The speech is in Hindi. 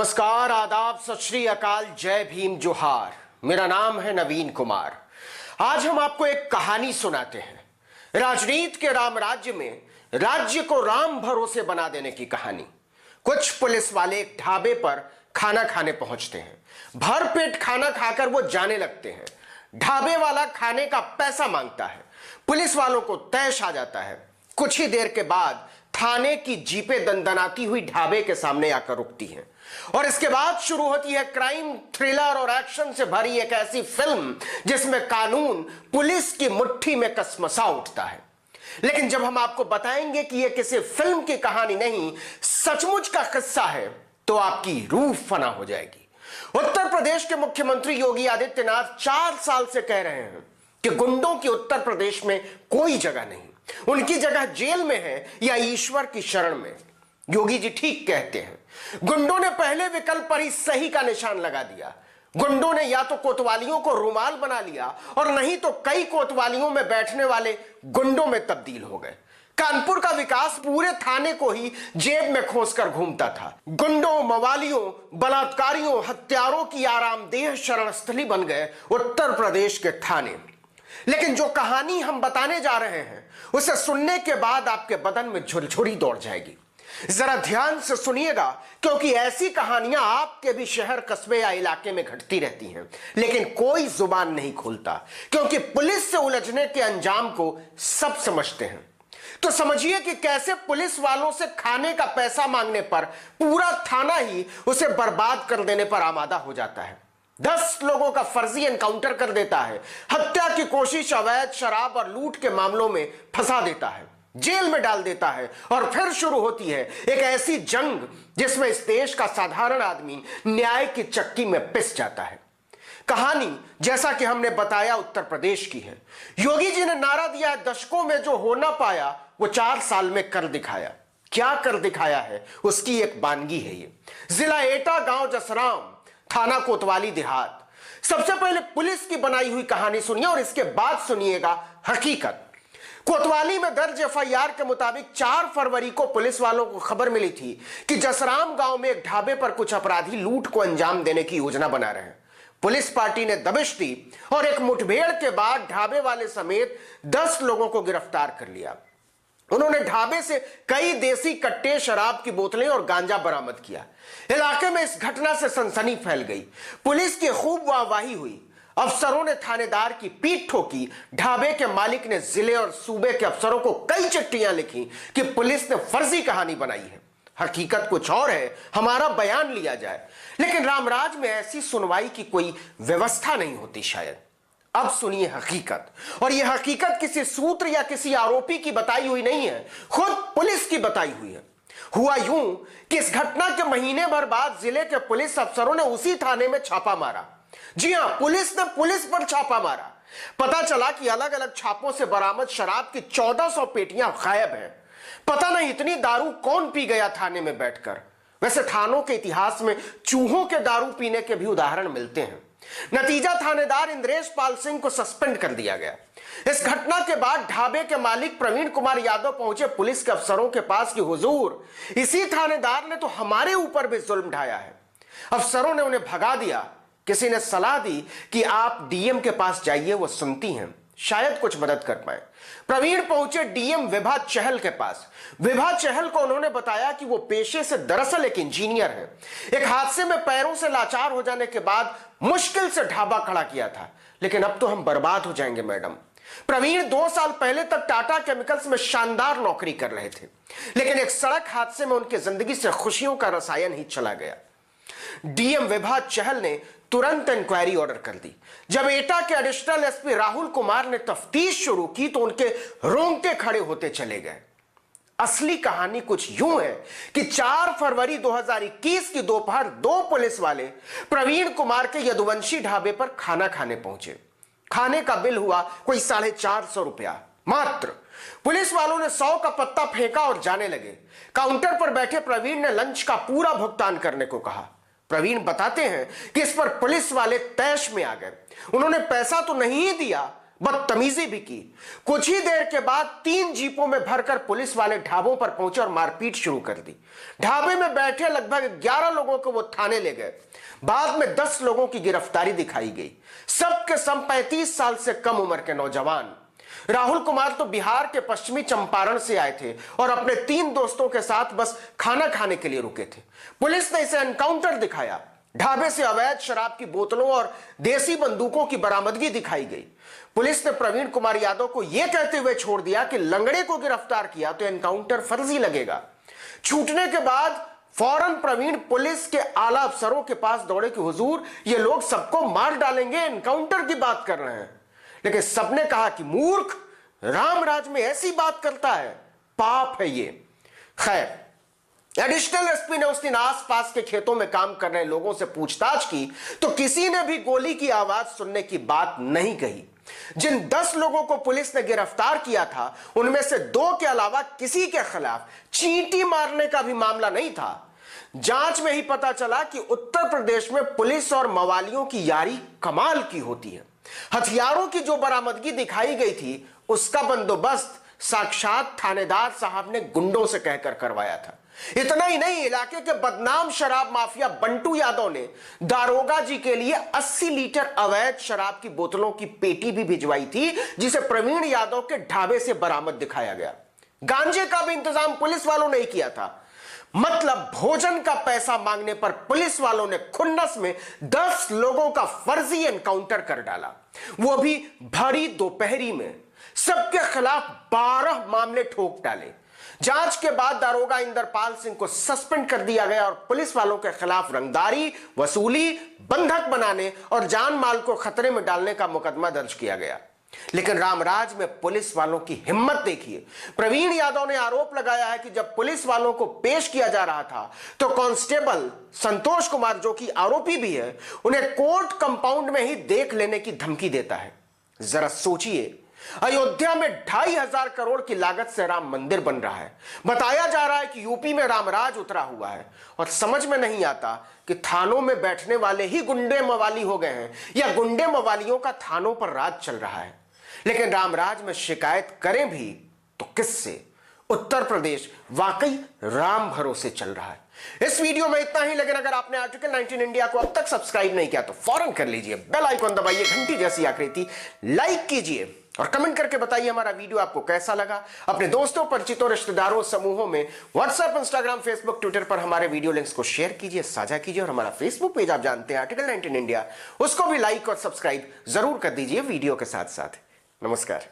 नमस्कार, आदाब, सत श्री अकाल, जय भीम, जोहार। मेरा नाम है नवीन कुमार। आज हम आपको एक कहानी सुनाते हैं। राजनीति के राम राज्य में राज्य को राम भरोसे बना देने की कहानी। कुछ पुलिस वाले एक ढाबे पर खाना खाने पहुंचते हैं। भर पेट खाना खाकर वो जाने लगते हैं। ढाबे वाला खाने का पैसा मांगता है। पुलिस वालों को तैश आ जाता है। कुछ ही देर के बाद थाने की जीपें दंदनाती हुई ढाबे के सामने आकर रुकती हैं और इसके बाद शुरू होती है क्राइम, थ्रिलर और एक्शन से भरी एक ऐसी फिल्म जिसमें कानून पुलिस की मुट्ठी में कसमसा उठता है। लेकिन जब हम आपको बताएंगे कि यह किसी फिल्म की कहानी नहीं, सचमुच का किस्सा है, तो आपकी रूह फना हो जाएगी। उत्तर प्रदेश के मुख्यमंत्री योगी आदित्यनाथ 4 साल से कह रहे हैं कि गुंडों की उत्तर प्रदेश में कोई जगह नहीं, उनकी जगह जेल में है या ईश्वर की शरण में। योगी जी ठीक कहते हैं। गुंडों ने पहले विकल्प पर ही सही का निशान लगा दिया। गुंडों ने या तो कोतवालियों को रुमाल बना लिया और नहीं तो कई कोतवालियों में बैठने वाले गुंडों में तब्दील हो गए। कानपुर का विकास पूरे थाने को ही जेब में खोसकर घूमता था। गुंडों, मवालियों, बलात्कारियों, हत्यारों की आरामदेह शरणस्थली बन गए उत्तर प्रदेश के थाने। लेकिन जो कहानी हम बताने जा रहे हैं उसे सुनने के बाद आपके बदन में झुरझुरी दौड़ जाएगी। जरा ध्यान से सुनिएगा, क्योंकि ऐसी कहानियां आपके भी शहर, कस्बे या इलाके में घटती रहती हैं, लेकिन कोई जुबान नहीं खोलता, क्योंकि पुलिस से उलझने के अंजाम को सब समझते हैं। तो समझिए कि कैसे पुलिस वालों से खाने का पैसा मांगने पर पूरा थाना ही उसे बर्बाद कर देने पर आमादा हो जाता है। 10 लोगों का फर्जी एनकाउंटर कर देता है, हत्या की कोशिश, अवैध शराब और लूट के मामलों में फंसा देता है, जेल में डाल देता है और फिर शुरू होती है एक ऐसी जंग जिसमें इस देश का साधारण आदमी न्याय की चक्की में पिस जाता है। कहानी, जैसा कि हमने बताया, उत्तर प्रदेश की है। योगी जी ने नारा दिया, दशकों में जो हो ना पाया वो 4 साल में कर दिखाया। क्या कर दिखाया है, उसकी एक वानगी है ये। जिला एटा, गांव जसराम, थाना कोतवाली देहात। सबसे पहले पुलिस की बनाई हुई कहानी सुनिए और इसके बाद सुनिएगा हकीकत। कोतवाली में दर्ज एफआईआर के मुताबिक 4 फरवरी को पुलिस वालों को खबर मिली थी कि जसराम गांव में एक ढाबे पर कुछ अपराधी लूट को अंजाम देने की योजना बना रहे हैं। पुलिस पार्टी ने दबिश दी और एक मुठभेड़ के बाद ढाबे वाले समेत 10 लोगों को गिरफ्तार कर लिया। उन्होंने ढाबे से कई देसी कट्टे, शराब की बोतलें और गांजा बरामद किया। इलाके में इस घटना से सनसनी फैल गई। पुलिस की खूब वाहवाही हुई। अफसरों ने थानेदार की पीठ ठोकी। ढाबे के मालिक ने जिले और सूबे के अफसरों को कई चिट्ठियां लिखी कि पुलिस ने फर्जी कहानी बनाई है। हकीकत कुछ और है, हमारा बयान लिया जाए। लेकिन रामराज में ऐसी सुनवाई की कोई व्यवस्था नहीं होती शायद। अब सुनिए हकीकत, और यह हकीकत किसी सूत्र या किसी आरोपी की बताई हुई नहीं है, खुद पुलिस की बताई हुई है। हुआ यूं कि इस घटना के महीने भर बाद जिले के पुलिस अफसरों ने उसी थाने में छापा मारा। जी हां, पुलिस ने पुलिस पर छापा मारा। पता चला कि अलग अलग छापों से बरामद शराब की 1400 पेटियां गायब हैं। पता नहीं इतनी दारू कौन पी गया थाने में बैठकर। वैसे थानों के इतिहास में चूहों के दारू पीने के भी उदाहरण मिलते हैं। नतीजा, थानेदार इंद्रेश पाल सिंह को सस्पेंड कर दिया गया। इस घटना के बाद ढाबे के मालिक प्रवीण कुमार यादव पहुंचे पुलिस के अफसरों के पास कि हुजूर, इसी थानेदार ने तो हमारे ऊपर भी जुल्म ढाया है। अफसरों ने उन्हें भगा दिया। किसी ने सलाह दी कि आप डीएम के पास जाइए, वो सुनती हैं, शायद कुछ मदद कर पाए। प्रवीण पहुंचे डीएम विभा चहल के पास। विभा चहल को उन्होंने बताया कि वो पेशे से दरअसल एक इंजीनियर है। एक हादसे में पैरों से लाचार हो जाने के बाद मुश्किल से ढाबा खड़ा किया था, लेकिन अब तो हम बर्बाद हो जाएंगे मैडम। प्रवीण 2 साल पहले तक टाटा केमिकल्स में शानदार नौकरी कर रहे थे, लेकिन एक सड़क हादसे में उनकी जिंदगी से खुशियों का रसायन ही चला गया। डीएम विभा चहल ने तुरंत इंक्वायरी ऑर्डर कर दी। जब एटा के एडिशनल एसपी राहुल कुमार ने तफ्तीश शुरू की तो उनके रोंगटे खड़े होते चले गए। असली कहानी कुछ यूं है कि 4 फरवरी 2021 की दोपहर 2 पुलिस वाले प्रवीण कुमार के यदुवंशी ढाबे पर खाना खाने पहुंचे। खाने का बिल हुआ कोई 450 रुपया मात्र। पुलिस वालों ने 100 का पत्ता फेंका और जाने लगे। काउंटर पर बैठे प्रवीण ने लंच का पूरा भुगतान करने को कहा। प्रवीण बताते हैं कि इस पर पुलिस वाले तैश में आ गए। उन्होंने पैसा तो नहीं दिया, बदतमीजी भी की। कुछ ही देर के बाद 3 जीपों में भरकर पुलिस वाले ढाबों पर पहुंचे और मारपीट शुरू कर दी। ढाबे में बैठे लगभग 11 लोगों को वो थाने ले गए। बाद में 10 लोगों की गिरफ्तारी दिखाई गई। सब के सब 35 साल से कम उम्र के नौजवान। राहुल कुमार तो बिहार के पश्चिमी चंपारण से आए थे और अपने 3 दोस्तों के साथ बस खाना खाने के लिए रुके थे। पुलिस ने इसे एनकाउंटर दिखाया। ढाबे से अवैध शराब की बोतलों और देसी बंदूकों की बरामदगी दिखाई गई। पुलिस ने प्रवीण कुमार यादव को यह कहते हुए छोड़ दिया कि लंगड़े को गिरफ्तार किया तो एनकाउंटर फर्जी लगेगा। छूटने के बाद फौरन प्रवीण पुलिस के आला अफसरों के पास दौड़े कि हुजूर, ये लोग सबको मार डालेंगे, एनकाउंटर की बात कर रहे हैं। लेकिन सबने कहा कि मूर्ख, रामराज में ऐसी बात करता है, पाप है ये। खैर, एडिशनल एसपी ने उस दिन आसपास के खेतों में काम कर रहे लोगों से पूछताछ की तो किसी ने भी गोली की आवाज सुनने की बात नहीं कही। जिन 10 लोगों को पुलिस ने गिरफ्तार किया था उनमें से 2 के अलावा किसी के खिलाफ चींटी मारने का भी मामला नहीं था। जांच में ही पता चला कि उत्तर प्रदेश में पुलिस और मवालियों की यारी कमाल की होती है। हथियारों की जो बरामदगी दिखाई गई थी उसका बंदोबस्त साक्षात थानेदार साहब ने गुंडों से कहकर करवाया था। इतना ही नहीं, इलाके के बदनाम शराब माफिया बंटू यादव ने दारोगा जी के लिए 80 लीटर अवैध शराब की बोतलों की पेटी भी भिजवाई थी, जिसे प्रवीण यादव के ढाबे से बरामद दिखाया गया। गांजे का भी इंतजाम पुलिस वालों ने ही किया था। मतलब भोजन का पैसा मांगने पर पुलिस वालों ने खुन्नस में 10 लोगों का फर्जी एनकाउंटर कर डाला, वो भी भरी दोपहरी में। सबके खिलाफ 12 मामले ठोक डाले। जांच के बाद दारोगा इंदरपाल सिंह को सस्पेंड कर दिया गया और पुलिस वालों के खिलाफ रंगदारी, वसूली, बंधक बनाने और जान माल को खतरे में डालने का मुकदमा दर्ज किया गया। लेकिन रामराज में पुलिस वालों की हिम्मत देखिए। प्रवीण यादव ने आरोप लगाया है कि जब पुलिस वालों को पेश किया जा रहा था तो कांस्टेबल संतोष कुमार, जो कि आरोपी भी है, उन्हें कोर्ट कंपाउंड में ही देख लेने की धमकी देता है। जरा सोचिए, अयोध्या में 2,500 करोड़ की लागत से राम मंदिर बन रहा है। बताया जा रहा है कि यूपी में रामराज उतरा हुआ है और समझ में नहीं आता कि थानों में बैठने वाले ही गुंडे मवाली हो गए हैं या गुंडे मवालियों का थानों पर राज चल रहा है। लेकिन रामराज में शिकायत करें भी तो किससे? उत्तर प्रदेश वाकई राम भरोसे चल रहा है। इस वीडियो में इतना ही, लेकिन अगर आपने आर्टिकल 19 इंडिया को अब तक सब्सक्राइब नहीं किया तो फौरन कर लीजिए, बेल आइकन दबाइए, घंटी जैसी आकृति लाइक कीजिए और कमेंट करके बताइए हमारा वीडियो आपको कैसा लगा। अपने दोस्तों, परिचितों, रिश्तेदारों, समूहों में व्हाट्सएप, इंस्टाग्राम, फेसबुक, ट्विटर पर हमारे वीडियो लिंक्स को शेयर कीजिए, साझा कीजिए और हमारा फेसबुक पेज आप जानते हैं आर्टिकल 19 इंडिया, उसको भी लाइक और सब्सक्राइब जरूर कर दीजिए वीडियो के साथ साथ। नमस्कार।